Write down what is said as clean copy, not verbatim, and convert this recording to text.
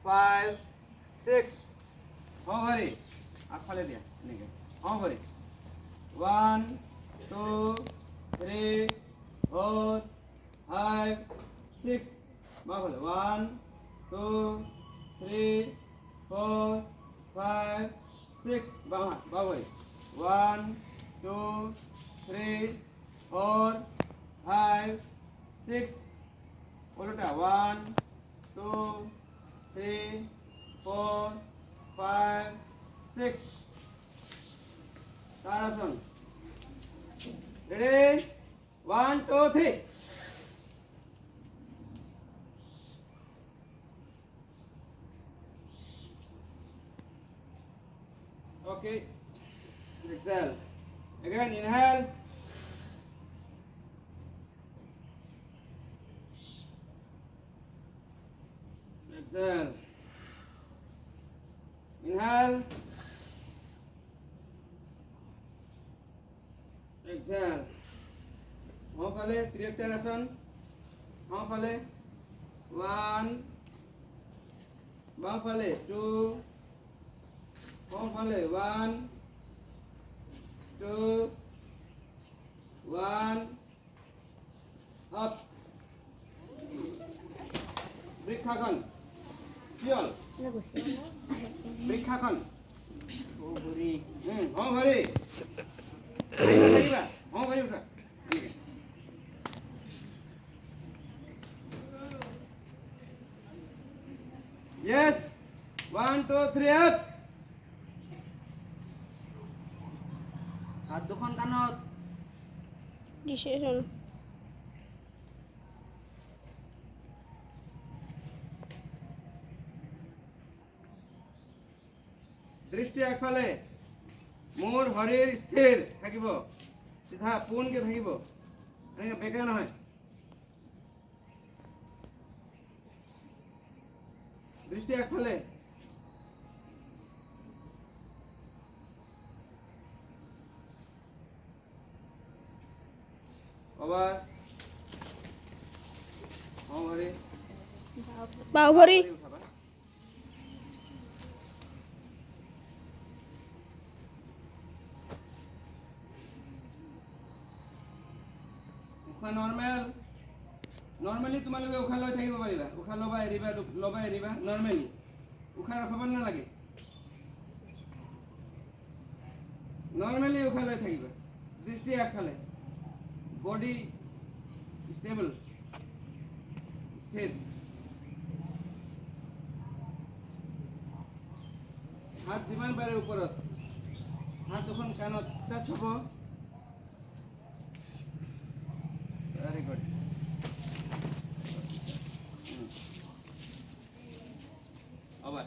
5 6 हां भरी आफाले दिया नेके हां भरी 1 2 3 4 5 6 बाबले 1 2 3 4 5 6 बाबले 1 2 3 4 5 6 उल्टा 1 2 3 4 5 6 tadasan ready 1 2 3 okay exhale again inhale exhale inhale exhale हां फले त्रिकोणासन हां फले 1 बां फले 2 हां फले 1 2 1 up vrikhasan Sial. Vrikhasan. Oh beri. Oh beri. Oh beri udah. Yes. 1 2 3 up. Hat dukhon kanot. Decision. दृष्टि एकफाले मोर शरीर स्थिर থাকিব सीधा पूर्णके থাকিব এনেকে বেকা নহয় दृष्टि एकफाले আবার বাহুভরি नॉर्मली तुम्हारे उखा लय থাকিব পাৰিবা উখা লবা এৰিবা नॉर्मली উখা ৰাখব নালাগে नॉर्मली উখা লয় থাকিবা দৃষ্টি একফালে বডি স্টেবল স্থিৰ হাত যিমান পাৰে ওপৰত হাত দুখন কাণত টাচ হ'ব very good আবার